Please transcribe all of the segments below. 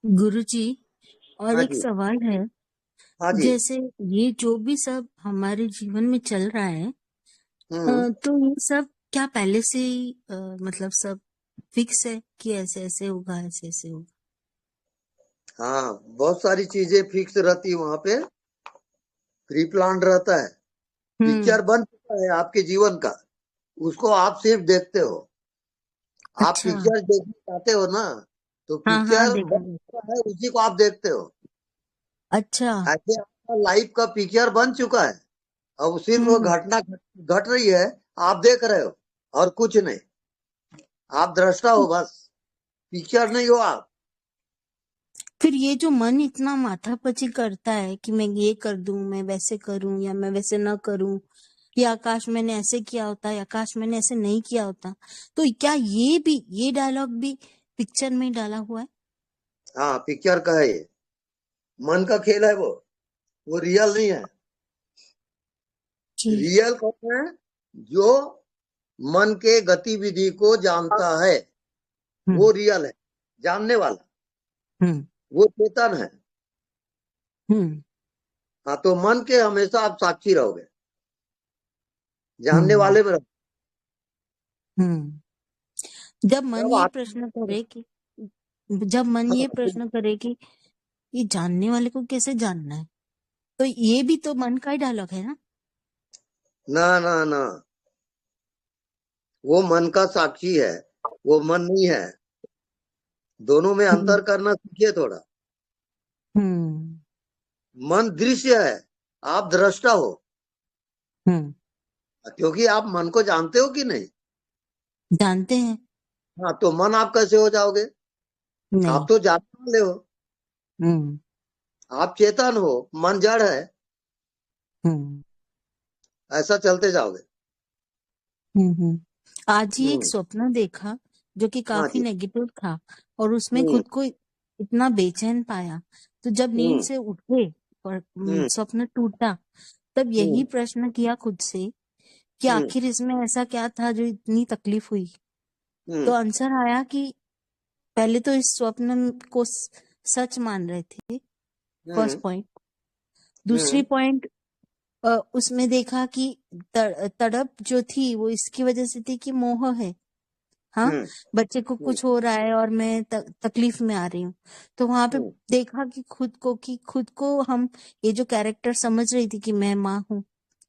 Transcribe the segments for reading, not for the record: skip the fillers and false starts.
गुरुजी, और हाँ एक जी। सवाल है। हाँ जी। जैसे ये जो भी सब हमारे जीवन में चल रहा है, हम्म। तो ये सब क्या पहले से ही मतलब सब फिक्स है कि ऐसे ऐसे होगा, ऐसे ऐसे होगा? हाँ, बहुत सारी चीजें फिक्स रहती है वहां पे। प्री प्लान रहता है। हम्म। पिक्चर बन चुका है आपके जीवन का। उसको आप सिर्फ देखते हो। आप अच्छा। पिक्चर देखना चाहते हो ना, तो हाँ हाँ, पिक्चर देखा बन देखा। चुका है, उसी को आप देखते हो। अच्छा। ऐसे आपका लाइफ का पिक्चर बन चुका है। अब सिर्फ वो हम्म। घटना घट रही है। आप देख रहे हो और कुछ नहीं। आप दृष्टा हो बस। पिक्चर नहीं हो आप। फिर ये जो मन इतना माथापच्ची करता है कि मैं ये कर दूं, मैं वैसे करूं या मैं वैसे न करूं, या आकाश मैंने ऐसे किया होता या आकाश मैंने ऐसे नहीं किया होता, तो क्या ये डायलॉग भी पिक्चर में ही डाला हुआ है? हाँ, पिक्चर का है ये। मन का खेल है वो रियल नहीं है। जी। रियल कौन है? जो मन के गतिविधि को जानता है, वो हम्म। रियल है। जानने वाला, हम्म। वो चेतन है। हम्म। हाँ, तो मन के हमेशा आप साक्षी रहोगे। जानने हम्म। वाले में रहो। हम्म। जब मन जब ये आप प्रश्न करे कि जब मन ये प्रश्न करे कि ये जानने वाले को कैसे जानना है, तो ये भी तो मन का ही डायलॉग है ना? ना ना ना, वो मन का साक्षी है। वो मन नहीं है। दोनों में हम्म। अंतर करना सीखिए थोड़ा। हम्म। मन दृश्य है। आप दृष्टा हो। हम्म। क्योंकि आप मन को जानते हो कि नहीं। जानते हैं। हाँ, तो मन आप कैसे हो जाओगे? आप नहीं। तो जानने वाले हो। हम्म। आप चेतन हो। मन जड़ है। हम्म। ऐसा चलते जाओगे। हम्म। आज ही एक हम्म। स्वप्न देखा जो कि हाँ काफी जी। नेगेटिव था, और उसमें हम्म। खुद को इतना बेचैन पाया। तो जब नींद हम्म। से उठे और हम्म। स्वप्न टूटा, तब यही हम्म। प्रश्न किया खुद से कि हम्म। आखिर इसमें ऐसा क्या था जो इतनी तकलीफ हुई। तो हम्म। आंसर आया कि पहले तो इस स्वप्न को सच मान रहे थे, फर्स्ट हम्म। पॉइंट। दूसरी हम्म। पॉइंट, उसमें देखा कि तड़प जो थी वो इसकी वजह से थी कि मोह है। हाँ, हम्म। बच्चे को हम्म। कुछ हो रहा है और मैं तकलीफ में आ रही हूँ। तो वहां पे हम्म। देखा कि खुद को हम, ये जो कैरेक्टर समझ रही थी कि मैं माँ हूँ,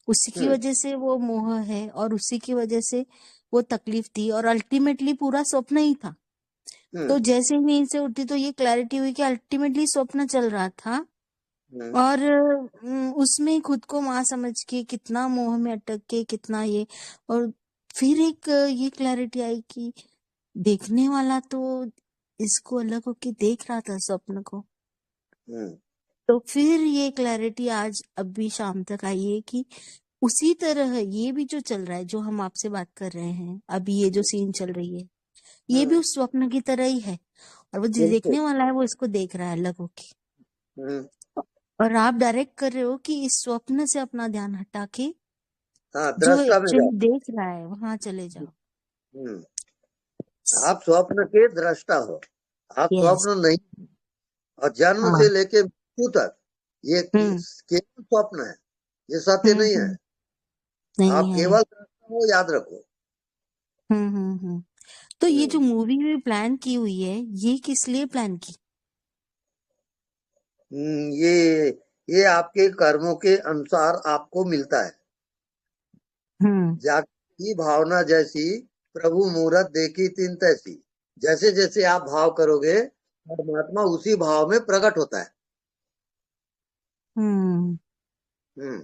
उसी की हम्म। वजह से वो मोह है और उसी की वजह से वो तकलीफ थी, और अल्टीमेटली पूरा स्वप्न ही था। तो हम्म। जैसे ही नींद से उठी तो ये क्लैरिटी हुई कि अल्टीमेटली स्वप्न चल रहा था, हम्म। और उसमें खुद को माँ समझ के कितना मोह में अटक के कितना ये। और फिर एक ये क्लैरिटी आई कि देखने वाला तो इसको अलग होके देख रहा था स्वप्न को। हम्म। तो फिर ये क्लैरिटी आज अभी शाम तक आई है कि उसी तरह ये भी जो चल रहा है, जो हम आपसे बात कर रहे हैं अभी, ये जो सीन चल रही है, ये भी हम्म। उस स्वप्न की तरह ही है। और वो जो बिल्कुल। देखने वाला है वो इसको देख रहा है अलग होके। हम्म। और आप डायरेक्ट कर रहे हो कि इस स्वप्न से अपना ध्यान हटा के हाँ, जो दृष्टा में जाओ। एक्चुअली देख रहा है वहां चले जाओ। हम्म। आप स्वप्न के दृष्टा हो। आप यस। स्वप्न नहीं। और जन्म हाँ। से लेके मृत्यु तक ये हम्म। केवल स्वप्न है। ये सत्य नहीं है। हम्म। नहीं आप है। केवल दृष्टा हो, याद रखो। हम्म। तो ये जो हम्म। मूवी में प्लान की हुई है, ये किस लिए प्लान की? ये आपके कर्मों के अनुसार आपको मिलता है। हम्म। जागृति की भावना जैसी, प्रभु मूरत देखी तिन तैसी। जैसे जैसे आप भाव करोगे, परमात्मा उसी भाव में प्रकट होता है। हम्म। हम्म।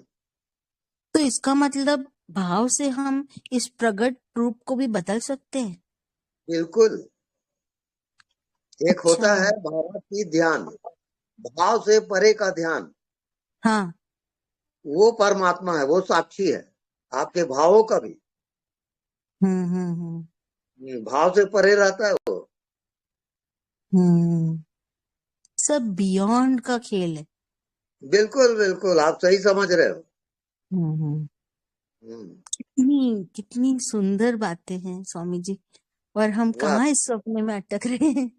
तो इसका मतलब भाव से हम इस प्रगट रूप को भी बदल सकते हैं? बिल्कुल। एक अच्छा। होता है भावातीत ध्यान। भाव से परे का ध्यान। हाँ। वो परमात्मा है, वो साक्षी है आपके भावों का भी। हम्म। भाव से परे रहता है वो। हम्म। सब बियॉन्ड का खेल है। बिल्कुल बिल्कुल, आप सही समझ रहे हो। हम्म। हम्म। कितनी कितनी सुंदर बातें हैं स्वामी जी, और हम वाह। कहाँ इस सपने में अटक रहे हैं।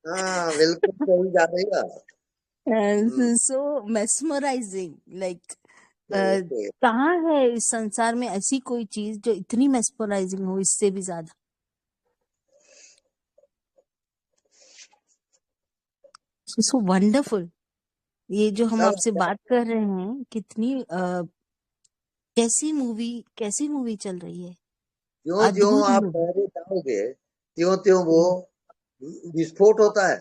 हाँ बिल्कुल सही जा रही है। सो मेस्मराइजिंग लाइक ओके। कहाँ है इस संसार में ऐसी कोई चीज जो इतनी मेस्मराइजिंग हो, इससे भी ज्यादा। So wonderful. ये जो हम सब आपसे बात कर रहे हैं, कितनी कैसी मूवी चल रही है। ज्यो ज्यो अद्भुत आप मूवी। पहले जाओगे त्यों त्यों वो विस्फोट होता है।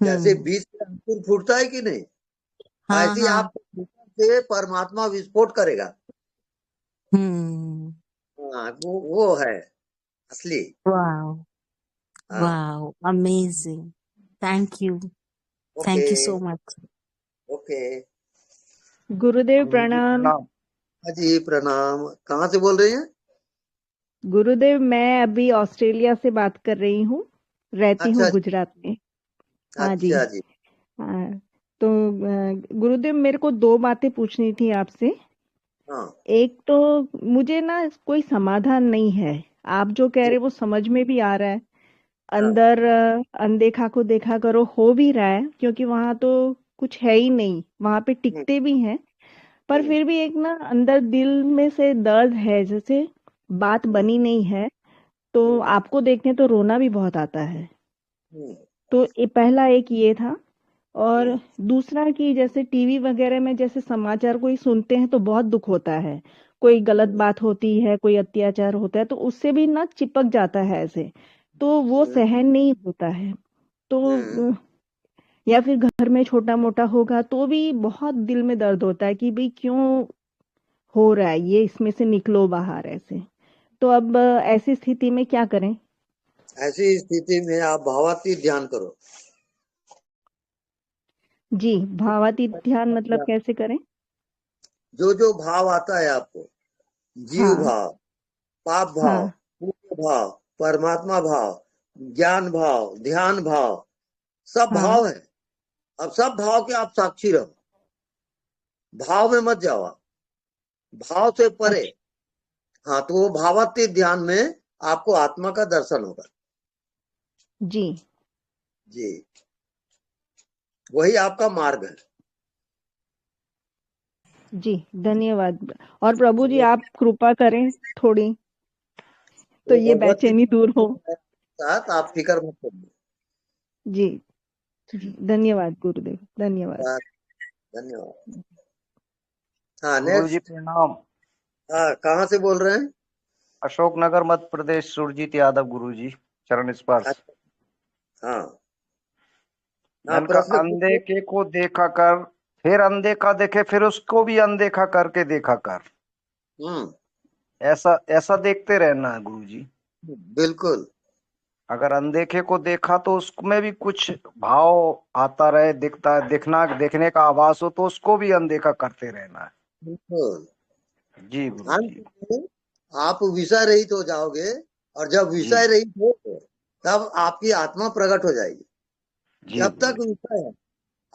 जैसे हम्म। बीज से अंकुर फूटता है कि नहीं, हाँ ऐसे ही हाँ। आपके भीतर से परमात्मा विस्फोट करेगा। हम्म। हाँ वो है असली। वाओ। हाँ। Wow amazing. Thank you. Okay. Thank you so much. Okay. गुरुदेव गुरुजी प्रणाम। प्रणाम। हाँ जी प्रणाम। कहाँ से बोल रही हैं? गुरुदेव, मैं अभी ऑस्ट्रेलिया से बात कर रही हूँ, रहती हूँ अच्छा जी। गुजरात में। हाँ जी। अच्छा जी। हाँ, तो गुरुदेव, मेरे को दो बातें पूछनी थी आपसे। हाँ एक तो मुझे ना कोई समाधान नहीं है। आप जो कह रहे वो समझ में भी आ रहा है। हाँ। अंदर अनदेखा को देखा करो हो भी रहा है, क्योंकि वहां तो कुछ है ही नहीं, वहां पे हम्म, टिकते भी हैं। पर हम्म, फिर भी एक ना अंदर दिल में से दर्द है, जैसे बात हम्म, बनी नहीं है। तो हम्म, आपको देखने तो रोना भी बहुत आता है। हम्म, तो ये पहला एक ये था। और हम्म, दूसरा कि जैसे टीवी वगैरह में जैसे समाचार कोई सुनते हैं तो बहुत दुख होता है। कोई गलत हम्म, बात होती है, कोई अत्याचार होता है, तो उससे भी ना चिपक जाता है ऐसे। तो वो हम्म, सहन नहीं होता है। तो हम्म, या फिर घर में छोटा मोटा होगा तो भी बहुत दिल में दर्द होता है कि भाई क्यों हो रहा है ये, इसमें से निकलो बाहर ऐसे। तो अब ऐसी स्थिति में क्या करें? ऐसी स्थिति में आप भावातीत ध्यान करो। जी, भावातीत ध्यान मतलब कैसे करें? जो जो भाव आता है आपको, जीव हाँ। भाव, पाप भाव, हाँ। पुण्य भाव, परमात्मा भाव, ज्ञान भाव, ध्यान भाव, सब हाँ। भाव है। अब सब भाव के आप साक्षी रहो। भाव में मत जाओ आप, भाव से परे। अच्छा। हाँ तो वो भावातीत ध्यान में आपको आत्मा का दर्शन होगा। जी। जी। वही आपका मार्ग है। जी, धन्यवाद। और प्रभु जी वो आप कृपा करें थोड़ी, तो वो ये भगवत बेचैनी दूर हो। गीता के साथ आप फिक्र मत करिए। जी। जी, धन्यवाद गुरुदेव, धन्यवाद। धन्यवाद। हाँ गुरुजी नेक्स्ट। प्रणाम। हाँ कहाँ से बोल रहे हैं? अशोकनगर मध्य प्रदेश, सुरजीत यादव गुरुजी। चरण स्पर्श। अच्छा, हाँ। हाँ मैंने कहा प्रश्न पूछिए। अनदेखे को देखा कर, फिर अनदेखा देखे, फिर उसको भी अनदेखा करके देखा कर। हम्म। ऐसा ऐसा देखते रहना है गुरुजी। बिल्कुल। अगर अनदेखे को देखा तो उसमें भी कुछ भाव आता रहे, दिखता है, दिखना देखने का आभास हो तो उसको भी अनदेखा करते रहना है। बिल्कुल। जी अंत गुरुजी। में आप विषय रहित हो जाओगे, और जब जी विषय रहित हो तब आपकी आत्मा प्रकट हो जाएगी। जी जब तक गुरुजी। विषय है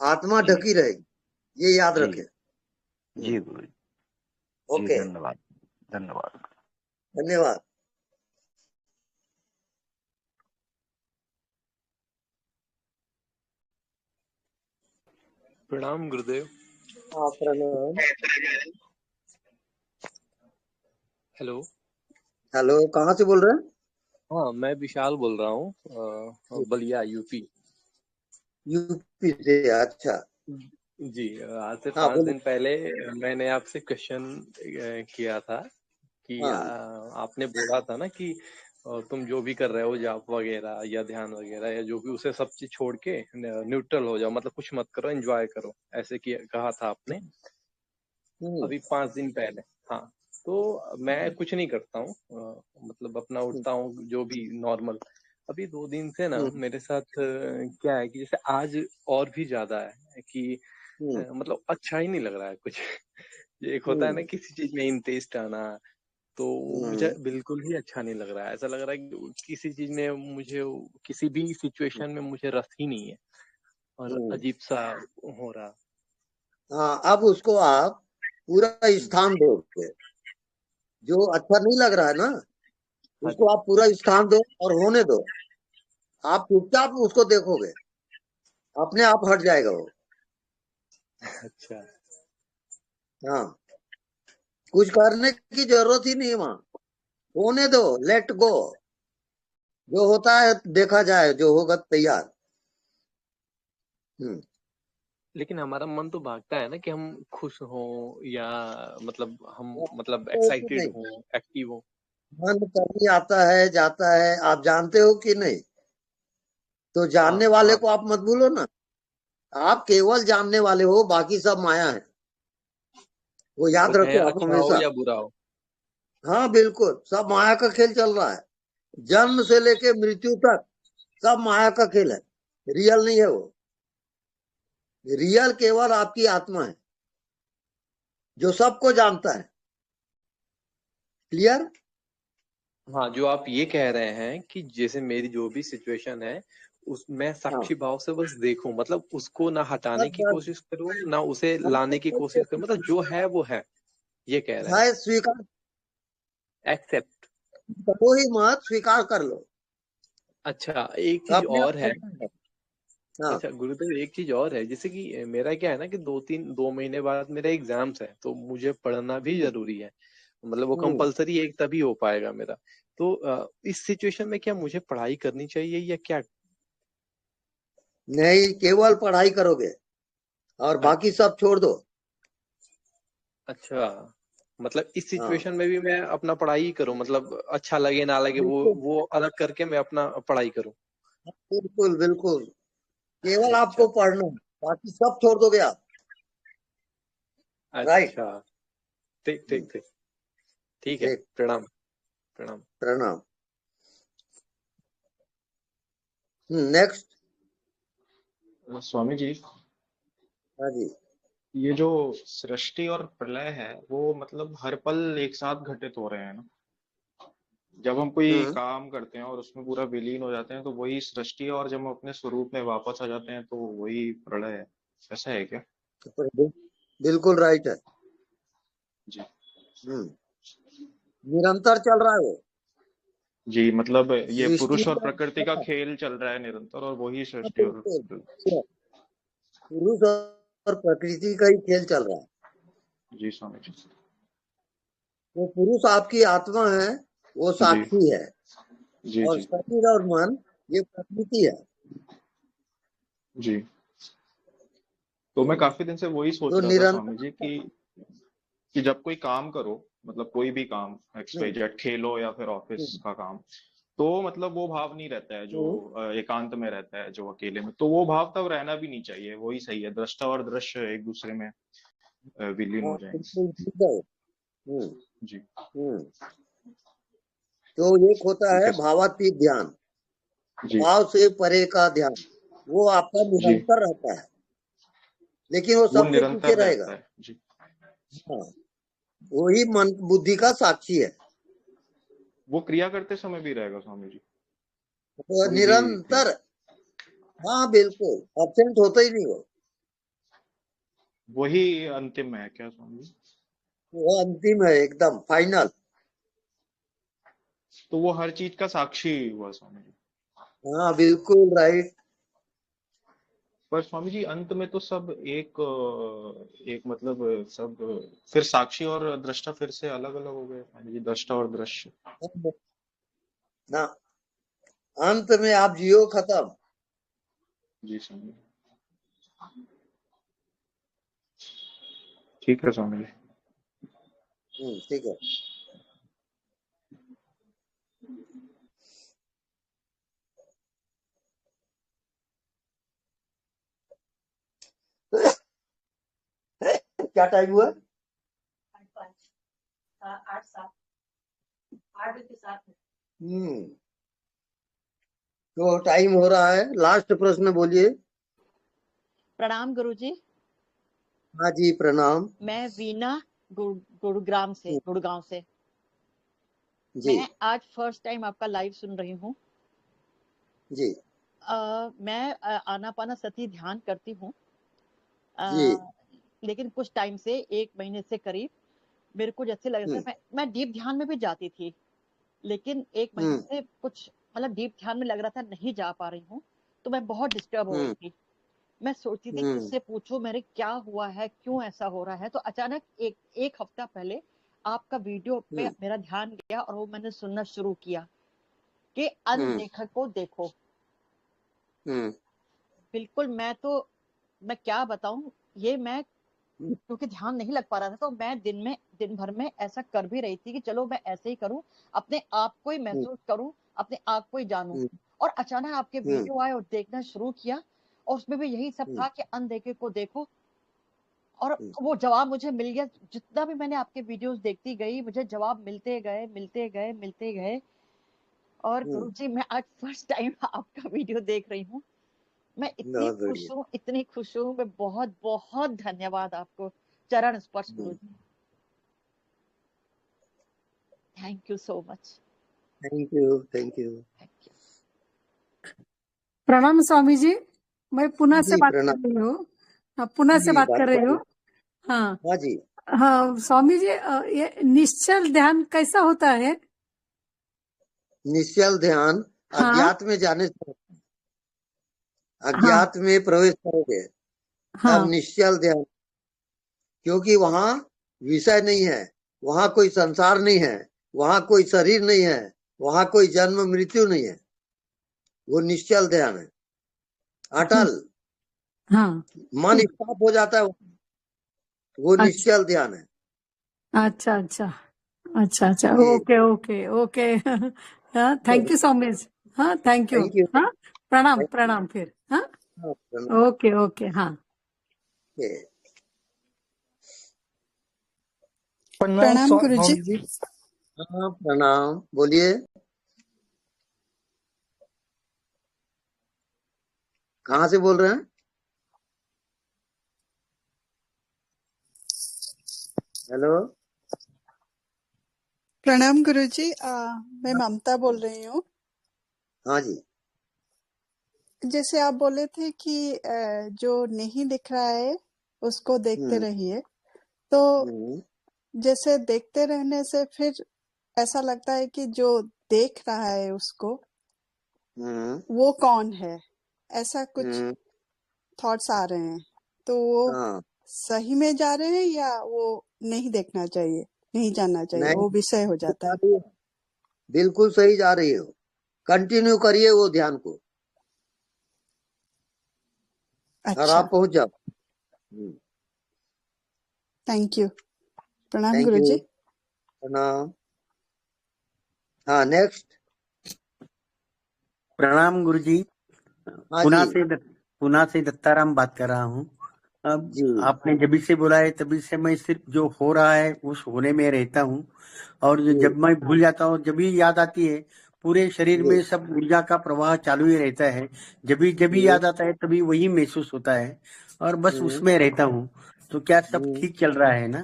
आत्मा जी ढकी रहेगी, ये याद जी रखें। जी गुरुजी। जी ओके। धन्यवाद। धन्यवाद। धन्यवाद। प्रणाम गुरुदेव। हाँ प्रणाम। हेलो। हेलो कहाँ से बोल रहे हैं? हाँ, मैं विशाल बोल रहा हूँ, बलिया यूपी। यूपी से, अच्छा। जी, आज से हाँ 5 दिन बोलिए। पहले मैंने आपसे क्वेश्चन किया था कि हाँ। आपने बोला था ना कि तुम जो भी कर रहे हो, जाप वगैरह या ध्यान वगैरह या जो भी, उसे सब चीज छोड़ के न्यूट्रल हो जाओ, मतलब कुछ मत करो, एंजॉय करो, ऐसे कहा था आपने हम्म, अभी 5 दिन पहले। हाँ, तो मैं कुछ नहीं करता हूँ, मतलब अपना हम्म, उठता हूँ जो भी नॉर्मल। अभी 2 दिन से ना हम्म, मेरे साथ क्या है कि जैसे आज और भी ज्यादा है कि हम्म, मतलब अच्छा ही नहीं लग रहा है कुछ। ये एक होता है ना हम्म, किसी चीज में इंटरेस्ट आना, तो वो मुझे हम्म, बिल्कुल ही अच्छा नहीं लग रहा है। ऐसा लग रहा है कि किसी चीज में मुझे, किसी भी सिचुएशन में मुझे रस ही नहीं है, और हम्म। अजीब सा हो रहा। हाँ अब उसको आप पूरा स्थान दोगे। जो अच्छा नहीं लग रहा है ना, हाँ उसको जी। आप पूरा स्थान दो और होने दो। आप चुपचाप उसको देखोगे, अपने आप हट जाएगा वो। अच्छा। हाँ, कुछ करने की जरूरत ही नहीं वहां, होने दो, लेट गो। जो होता है देखा जाए, जो होगा तैयार। हम्म। लेकिन हमारा मन तो भागता है ना कि हम खुश हों या मतलब हम मतलब तो कि एक्साइटेड नहीं, हों, एक्टिव हों। मन कभी आता है जाता है, आप जानते हो कि नहीं? तो जानने हाँ वाले हाँ। को आप मत भूलो ना, आप केवल जानने वाले हो, बाकी सब माया है, वो वो याद चाहे रखो आप अच्छा हो हमेशा। या बुरा हो। हाँ बिल्कुल, सब माया का खेल चल रहा है, जन्म से लेके मृत्यु तक सब माया का खेल है, रियल नहीं है वो। रियल केवल आपकी आत्मा है, जो सबको जानता है। क्लियर? हाँ, जो आप ये कह रहे हैं कि जैसे मेरी जो भी सिचुएशन है उस मैं हाँ, साक्षी भाव से बस देखूं, मतलब उसको ना हटाने बस की बस कोशिश करूं ना उसे हम तो लाने की कोशिश करूं, मतलब जो है वो है, ये कह रहे हैं। है, स्वीकार एक्सेप्ट। करो ही मत, स्वीकार कर लो, अच्छा, एक चीज अपने और आप है। हट जाएगा। हाँ। अच्छा गुरुदेव, एक चीज और है, जैसे कि मेरा क्या है ना कि 2 महीने बाद मेरा एग्जाम्स है, तो मुझे पढ़ना भी हम्म, जरूरी है। मतलब वो हम्म। कंपलसरी एक तभी हो पाएगा मेरा। तो इस सिचुएशन में क्या मुझे पढ़ाई करनी चाहिए या क्या? नहीं, केवल पढ़ाई करोगे और बाकी अच्छा। सब छोड़ दो। अच्छा, मतलब इस हाँ, सिचुएशन में भी मैं अपना पढ़ाई ही करूं, मतलब अच्छा लगे ना लगे बिल्कुल वो अलग करके मैं अपना पढ़ाई करूं। बिल्कुल बिल्कुल, केवल अच्छा। आपको पढ़ना है, बाकी सब छोड़ दोगे आप। राइट। अच्छा। ठीक ठीक ठीक। ठीक है। ठीक। प्रणाम। प्रणाम। प्रणाम। नेक्स्ट। स्वामी जी, हाँ जी। ये जो सृष्टि और प्रलय है वो मतलब हर पल एक साथ घटित हो रहे हैं ना। जब हम कोई हम्म। काम करते हैं और उसमें पूरा विलीन हो जाते हैं तो वही सृष्टि है, और जब हम अपने स्वरूप में वापस आ जाते हैं तो वही प्रलय है। ऐसा है क्या? बिल्कुल राइट है। जी। हम्म। निरंतर चल रहा है वो, जी, मतलब ये सृष्टि पुरुष और प्रकृति का का। खेल चल रहा है निरंतर, और वही हाँ, सृष्टि और बिल्कुल, पुरुष और प्रकृति का ही खेल चल रहा है। जी स्वामी जी। वो पुरुष आपकी आत्मा है, वो जी साक्षी है, जी और जी शरीर और मन ये प्रकृति है। जी। तो मैं काफी दिन से वही सोच तो रहा था स्वामी निरंतर। जी कि जब कोई काम करो, मतलब कोई भी काम, एक्स वाई हम्म, जेड, खेलो या फिर ऑफिस हम्म, का काम, तो मतलब वो भाव नहीं रहता है जो हम्म। एकांत में रहता है, जो अकेले में, तो वो भाव तब रहना भी नहीं चाहिए। वही सही है, दृष्टा और दृश्य एक दूसरे में विलीन हाँ, हो जाएंगे। बिल्कुल ठीक है। हम्म, जी। हम्म। तो एक होता ठीक है है भावातीत ध्यान, जी भाव से परे का ध्यान, वो आपका जी। निरंतर रहता है, लेकिन वो वो सबसे पीछे निरंतर रहेगा। रहता है जी। हाँ, वही मन बुद्धि का साक्षी है, वो क्रिया करते समय भी रहेगा स्वामी जी, तो कोई भी क्रिया। निरंतर। हाँ बिल्कुल, एब्सेंट होता ही नहीं वो। वही अंतिम है क्या स्वामी जी? वो अंतिम है, एकदम फाइनल। तो वो हर चीज का साक्षी हुआ स्वामी जी। हाँ बिल्कुल राइट। पर स्वामी जी अंत में तो सब एक मतलब सब फिर साक्षी और दृष्टा फिर से अलग अलग हो गए स्वामी जी, दृष्टा और दृश्य। ना, अंत में आप जियो खत्म। जी स्वामी जी। ठीक है स्वामी जी। ठीक है। क्या टाइम हुआ? 8:07। हम्म। तो टाइम हो रहा है, लास्ट प्रश्न बोलिए। प्रणाम गुरुजी। हाँ जी, प्रणाम। मैं वीना गुरुग्राम से, गुड़गांव से। जी मैं आज फर्स्ट टाइम आपका लाइव सुन रही हूँ। जी मैं आनापाना सती ध्यान करती हूँ, जी। लेकिन कुछ टाइम से 1 महीने से करीब मेरे को जैसे लग रहा हम्म, था, मैं डीप ध्यान में भी जाती थी, लेकिन 1 महीने हम्म, से कुछ मतलब डीप ध्यान में लग रहा था, नहीं जा पा रही हूँ, तो मैं बहुत डिस्टर्ब हो रही थी। मैं सोचती थी किससे पूछूं, मेरे क्या हुआ है, क्यों ऐसा हो रहा है। तो अचानक एक हफ्ता पहले आपका वीडियो पे मेरा ध्यान गया और वो मैंने सुनना शुरू किया कि अनदेखा को देखो। बिल्कुल, मैं क्या बताऊं, ये मैं क्योंकि ध्यान नहीं लग पा रहा था, तो मैं दिन भर में ऐसा कर भी रही थी कि चलो मैं ऐसे ही करूं, अपने आप को ही महसूस करूं, अपने आप को ही जानूं। और अचानक आपके वीडियो आए और देखना शुरू किया, और उसमें भी यही सब था कि अनदेखे को देखो। और वो जवाब मुझे मिल गया। जितना भी मैंने आपके वीडियोस देखती गई, मुझे जवाब मिलते गए, मिलते गए, मिलते गए। और गुरुजी, मैं आज फर्स्ट टाइम आपका वीडियो देख रही हूँ। मैं इतनी बहुत खुश बढ़िया। हूँ, इतनी खुश हूँ। मैं बहुत बहुत धन्यवाद आपको। चरण स्पर्श गुरुजी, thank you so much. Thank you, thank you. Thank you. प्रणाम स्वामी जी, मैं पुणे से जी बात कर प्रणाम। रही हूँ। हाँ, पुणे से जी बात कर बात रही करिए। हूँ। हाँ हाँ जी। हाँ स्वामी जी, ये निश्चल ध्यान कैसा होता है? निश्चल ध्यान हाँ अज्ञात में जाने से, हाँ अज्ञात में प्रवेश करोगे तब हाँ निश्चल ध्यान, क्योंकि वहां विषय नहीं है, वहां कोई संसार नहीं है, वहां कोई शरीर नहीं है, वहां कोई जन्म मृत्यु नहीं है। वो निश्चल ध्यान है, अटल। हाँ मन स्टॉप हो जाता है, वो अच्छा निश्चल ध्यान है। अच्छा अच्छा अच्छा अच्छा, जी ओके ओके ओके। हाँ, थैंक यू सो मच। हाँ, थैंक यू। Thank you. हाँ, प्रणाम प्रणाम फिर। हाँ, प्रणाम। Okay okay. हाँ, प्रणाम गुरुजी। स्वामी जी। हाँ प्रणाम, बोलिए। कहाँ से बोल रहे हैं? हेलो। प्रणाम गुरुजी। मैं ममता बोल रही हूँ। हाँ जी। जैसे आप बोले थे कि जो नहीं दिख रहा है उसको देखते हम्म रहिए, तो हम्म जैसे देखते रहने से फिर ऐसा लगता है कि जो देख रहा है उसको, हम्म वो कौन है, ऐसा कुछ हम्म, थॉट्स आ रहे हैं। तो वो हाँ। सही में जा रहे हैं या वो नहीं देखना चाहिए, नहीं जानना चाहिए, नहीं, वो विषय हो जाता जा है? रही है, बिल्कुल सही जा रही हो। कंटिन्यू करिए वो ध्यान को और अच्छा, आप पहुंच जाओ। Thank you. प्रणाम थैंक यू। गुरुजी। प्रणाम। हाँ नेक्स्ट। प्रणाम गुरुजी। हाँ जी। पुणे से दत्ताराम बात कर रहा हूँ। अब जी आपने जभी से बोला है तभी से मैं सिर्फ जो हो रहा है उस होने में रहता हूँ, और जी जब मैं भूल जाता हूँ, जब भी याद आती है, पूरे शरीर जी में सब ऊर्जा का प्रवाह चालू ही रहता है। जब भी जी, याद आता है तभी वही महसूस होता है, और बस हम्म, उसमें रहता हूँ। तो क्या सब हम्म, ठीक चल रहा है ना?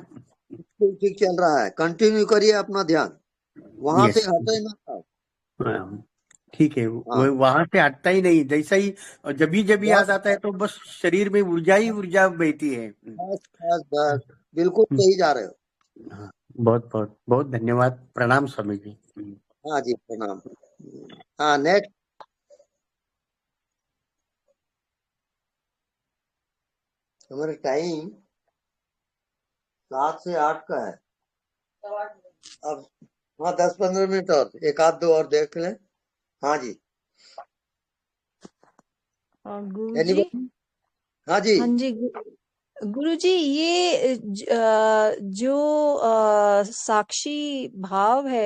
बिल्कुल ठीक चल रहा है। कंटिन्यू करिए अपना ध्यान, वहां से यस। हटे ना। ठीक है, हाँ वो वहां से हटता ही नहीं, जैसा ही जब भी याद बस आता है तो बस शरीर में ऊर्जा ही ऊर्जा बहती है। बस बस बस, बिल्कुल सही जा रहे हो। हाँ, बहुत बहुत बहुत धन्यवाद। प्रणाम स्वामी जी। हाँ जी प्रणाम। हाँ नेक्स्ट। हमारा टाइम 7 से 8 का है। अब हाँ 10-15 मिनट और, एक आध दो और देख लें। हाँ जी। गुरुजी। एनीबॉडी? हाँ जी। हाँ जी गुरुजी, ये जो साक्षी भाव है,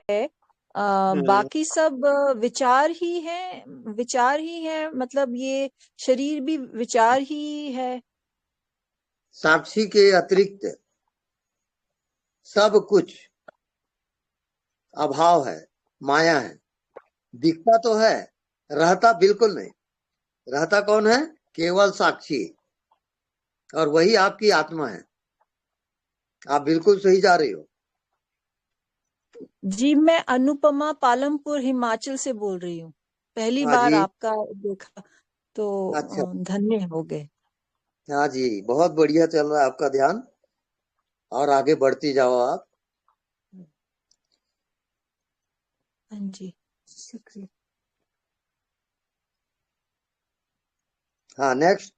हम्म, बाकी सब विचार ही है, मतलब ये शरीर भी विचार ही है। साक्षी के अतिरिक्त सब कुछ अभाव है, माया है। दिखता तो है, रहता बिल्कुल नहीं। रहता कौन है? केवल साक्षी, और वही आपकी आत्मा है। आप बिल्कुल सही जा रही हो। जी, मैं अनुपमा पालमपुर हिमाचल से बोल रही हूँ। पहली हाँ बार जी। आपका देखा तो अच्छा। धन्य हो गए। हाँ जी, बहुत बढ़िया चल रहा है आपका ध्यान, और आगे बढ़ती जाओ आप। हाँ जी, शुक्रिया। हाँ नेक्स्ट।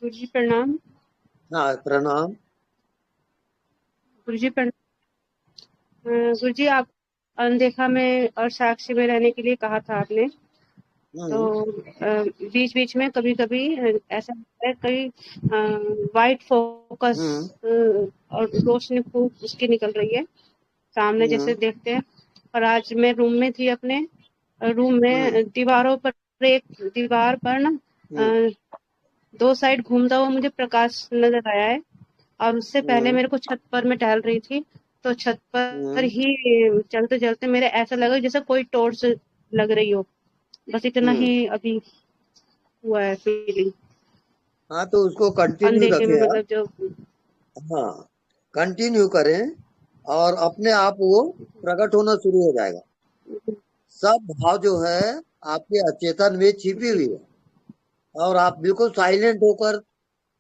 गुरु जी प्रणाम। हाँ प्रणाम। गुरु जी प्रणाम। गुरु जी, आप अनदेखा में और साक्षी में रहने के लिए कहा था आपने, तो बीच बीच में कभी कभी ऐसा होता है, कई वाइट फोकस और रोशनी खूब उसकी निकल रही है सामने जैसे देखते हैं। और आज मैं रूम में थी, अपने रूम में दीवारों पर, एक दीवार पर ना दो साइड घूमता हुआ मुझे प्रकाश नजर आया है। और उससे पहले मेरे को छत पर मैं टहल रही थी, तो छत पर ही चलते चलते मेरे ऐसा लगा जैसे कोई टॉर्च लग रही हो। बस इतना ही अभी हुआ है फीलिंग। हाँ तो उसको कंटिन्यू अनदेखे में रखें आप। मतलब जो हाँ कंटिन्यू करें और अपने आप वो प्रकट होना शुरू हो जाएगा। सब भाव जो है आपके अचेतन में छिपी हुई है, और आप बिल्कुल साइलेंट होकर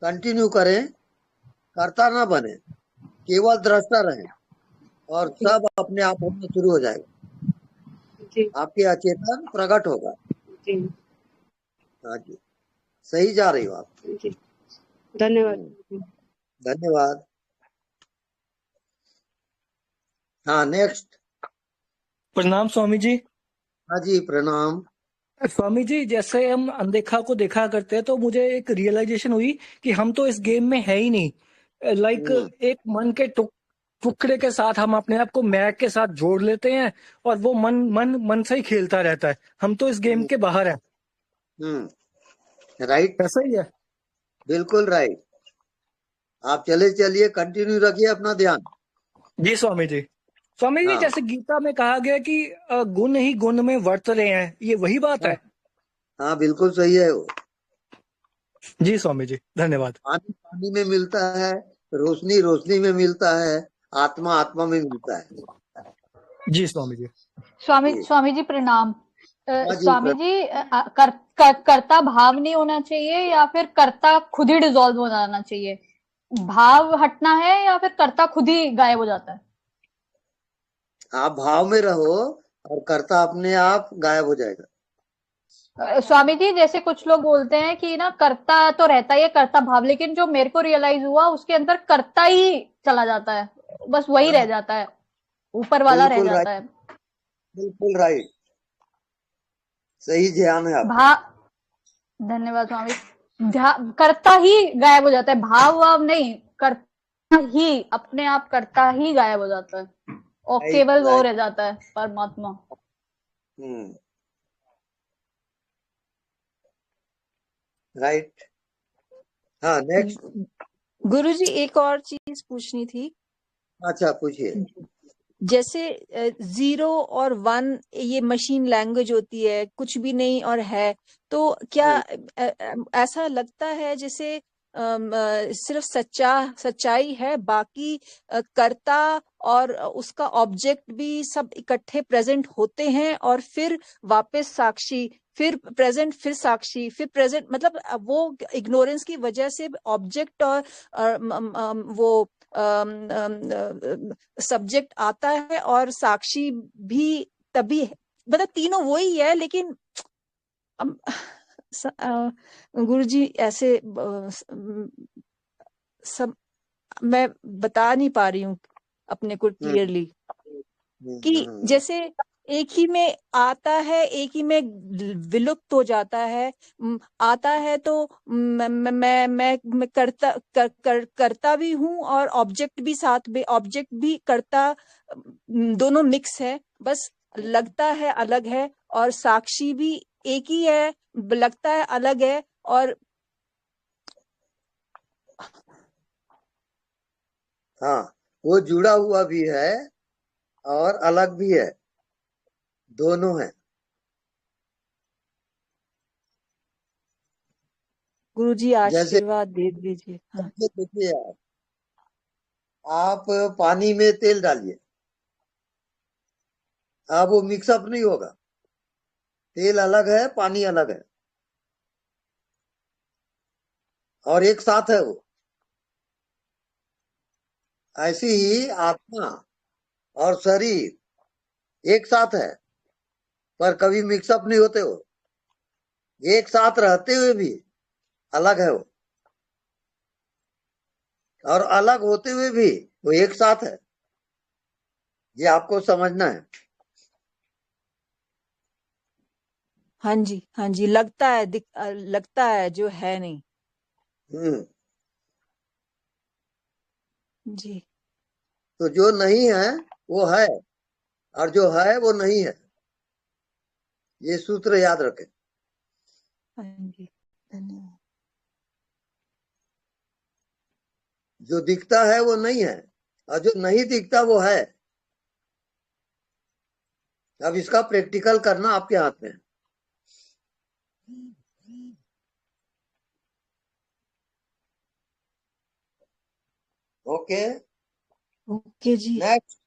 कंटिन्यू करें, करता ना बने, केवल दृष्टा रहें, और सब अपने आप होना शुरू हो जाएगा। आपके अचेतन प्रकट होगा। जी हाँ जी, सही जा रही हो आप। जी, धन्यवाद। धन्यवाद। हाँ नेक्स्ट। प्रणाम स्वामी जी। हाँ जी प्रणाम। स्वामी जी, जैसे हम अनदेखा को देखा करते हैं तो मुझे एक रियलाइजेशन हुई कि हम तो इस गेम में है ही नहीं। लाइक एक मन के टुकड़े के साथ हम अपने आप को मैं के साथ जोड़ लेते हैं और वो मन से ही खेलता रहता है। हम तो इस गेम के बाहर हैं। राइट, ऐसा ही है। बिल्कुल राइट। आप चले चलिए, कंटिन्यू रखिए अपना ध्यान। जी स्वामी जी। स्वामी जी, हाँ जैसे गीता में कहा गया कि गुण ही गुण में वर्त रहे हैं, ये वही बात है? हाँ बिल्कुल सही है वो। जी स्वामी जी, धन्यवाद। पानी पानी में मिलता है, रोशनी रोशनी में मिलता है, आत्मा आत्मा में मिलता है। जी स्वामी जी। स्वामी जी प्रणाम। हाँ जी स्वामी जी, कर्ता भाव नहीं होना चाहिए या फिर कर्ता खुद ही डिसॉल्व हो जाना चाहिए? भाव हटना है या फिर कर्ता खुद ही गायब हो जाता है? आप भाव में रहो और कर्ता अपने आप गायब हो जाएगा। स्वामी जी, जैसे कुछ लोग बोलते हैं कि ना कर्ता तो रहता ही है, कर्ता भाव, लेकिन जो मेरे को रियलाइज हुआ उसके अंदर कर्ता ही चला जाता है, बस वही रह जाता है, ऊपर वाला रह बिल्कुल जाता राइट, है। बिल्कुल राइट, सही ध्यान है आपका। धन्यवाद स्वामी। कर्ता ही गायब हो जाता है, भाव वाव नहीं, कर्ता ही अपने आप कर्ता ही गायब हो जाता है और राइट केवल वो राइट। रह जाता है, परमात्मा। राइट। हाँ नेक्स्ट। गुरुजी, एक और चीज पूछनी थी। अच्छा पूछिए। जैसे 0 और 1 ये मशीन लैंग्वेज होती है, कुछ भी नहीं और है, तो क्या ऐसा लगता है जैसे सिर्फ सच्चाई है, बाकी कर्ता और उसका ऑब्जेक्ट भी सब इकट्ठे प्रेजेंट होते हैं, और फिर वापस साक्षी, फिर प्रेजेंट, फिर साक्षी, फिर प्रेजेंट, मतलब वो इग्नोरेंस की वजह से ऑब्जेक्ट और वो सब्जेक्ट आता है और साक्षी भी तभी, मतलब तीनों वही है, लेकिन गुरुजी ऐसे सब मैं बता नहीं पा रही हूँ अपने को क्लियरली, कि जैसे एक ही में आता है, एक ही में विलुप्त हो जाता है। आता है तो मैं करता भी हूँ, और ऑब्जेक्ट भी साथ में, ऑब्जेक्ट भी करता, दोनों मिक्स है, बस लगता है अलग है, और साक्षी भी एक ही है, लगता है अलग है, और हाँ वो जुड़ा हुआ भी है और अलग भी है, दोनों है। गुरुजी जैसे आशीर्वाद दे दीजिए। हाँ। देखिए आप पानी में तेल डालिए, अब वो मिक्सअप नहीं होगा, तेल अलग है, पानी अलग है, और एक साथ है वो। ऐसी ही आत्मा और शरीर एक साथ है, पर कभी मिक्सअप नहीं होते हो। एक साथ रहते हुए भी अलग है वो, और अलग होते हुए भी वो एक साथ है। ये आपको समझना है। हाँ जी, लगता है लगता है जो है नहीं। जी। तो जो नहीं है वो है, और जो है वो नहीं है। ये सूत्र याद रखें। हाँ जी, धन्यवाद। जो दिखता है वो नहीं है, और जो नहीं दिखता वो है। अब इसका प्रैक्टिकल करना आपके हाथ में है। ओके, ओके जी। नेक्स्ट।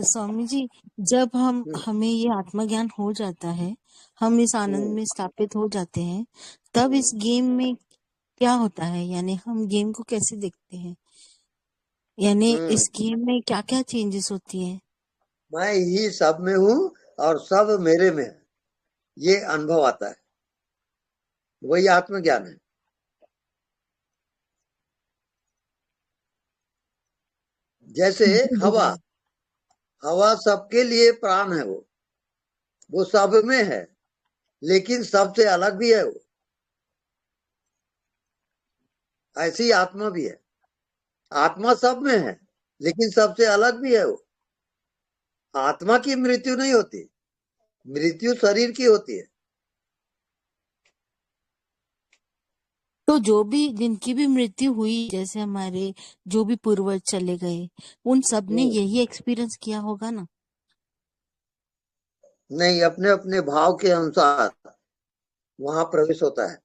स्वामी जी, जब हमें ये आत्मज्ञान हो जाता है, हम इस आनंद में स्थापित हो जाते हैं, तब इस गेम में क्या होता है? यानी हम गेम को कैसे देखते हैं? यानी इस गेम में क्या क्या चेंजेस होती है? मैं ही सब में हूँ और सब मेरे में है, ये अनुभव आता है। वही आत्मज्ञान है। जैसे हवा, हवा सबके लिए प्राण है। वो सब में है, लेकिन सबसे अलग भी है वो। ऐसी आत्मा भी है। आत्मा सब में है, लेकिन सबसे अलग भी है वो। आत्मा की मृत्यु नहीं होती, मृत्यु शरीर की होती है। तो जो भी जिनकी भी मृत्यु हुई, जैसे हमारे जो भी पूर्वज चले गए, उन सब ने यही एक्सपीरियंस किया होगा ना? नहीं, अपने अपने भाव के अनुसार वहां प्रवेश होता है।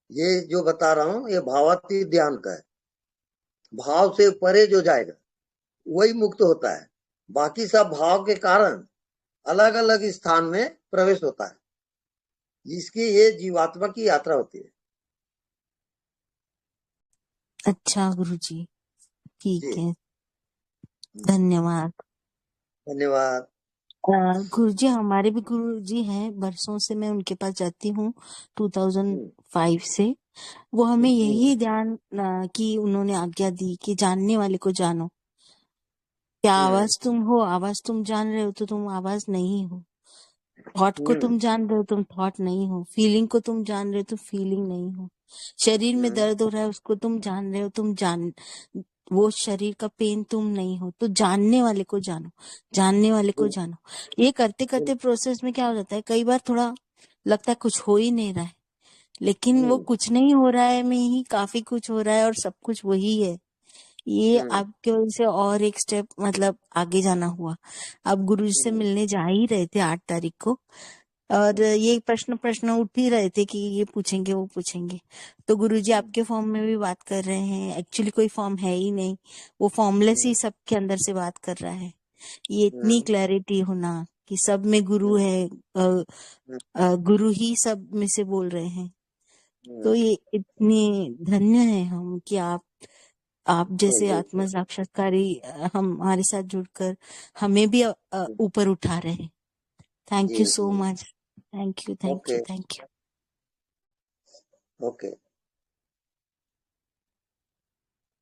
ये जो बता रहा हूं ये भावातीत ध्यान का है। भाव से परे जो जाएगा वही मुक्त होता है। बाकी सब भाव के कारण अलग अलग स्थान में प्रवेश होता है। इसकी ये जीवात्मा की यात्रा होती है। अच्छा गुरुजी, ठीक जी, है, धन्यवाद। धन्यवाद। गुरुजी, हमारे भी गुरुजी हैं, बरसों से मैं उनके पास जाती हूँ, 2005 से। वो हमें यही ध्यान की उन्होंने आज्ञा दी कि जानने वाले को जानो। क्या आवाज तुम हो, आवाज तुम जान रहे हो तो तुम आवाज नहीं हो। थॉट को तुम जान रहे हो, तुम थॉट नहीं हो। फीलिंग को तुम जान रहे हो, तुम फीलिंग नहीं हो। शरीर में दर्द हो रहा है, उसको तुम जान रहे हो, वो शरीर का पेन तुम नहीं हो। तो जानने वाले को जानो, जानने वाले को जानो। ये करते करते प्रोसेस में क्या हो जाता है, कई बार थोड़ा लगता है कुछ हो ही नहीं रहा है, लेकिन वो कुछ नहीं हो रहा है में ही काफी कुछ हो रहा है, और सब कुछ वही है। ये आपके वजह से और एक स्टेप मतलब आगे जाना हुआ। अब गुरु जी से मिलने जा ही रहे थे 8 तारीख को, और ये प्रश्न उठ ही रहे थे कि ये पूछेंगे वो पूछेंगे। तो गुरु जी आपके फॉर्म में भी बात कर रहे हैं। एक्चुअली कोई फॉर्म है ही नहीं, वो फॉर्मलेस ही सबके अंदर से बात कर रहा है। ये इतनी क्लैरिटी होना कि सब में गुरु है, गुरु ही सब में से बोल रहे हैं। तो ये इतनी धन्य है हम कि आप जैसे आत्म साक्षात्कारी हमारे साथ जुड़कर हमें भी ऊपर उठा रहे हैं। Thank you so much. Thank you, thank you, thank you. Okay.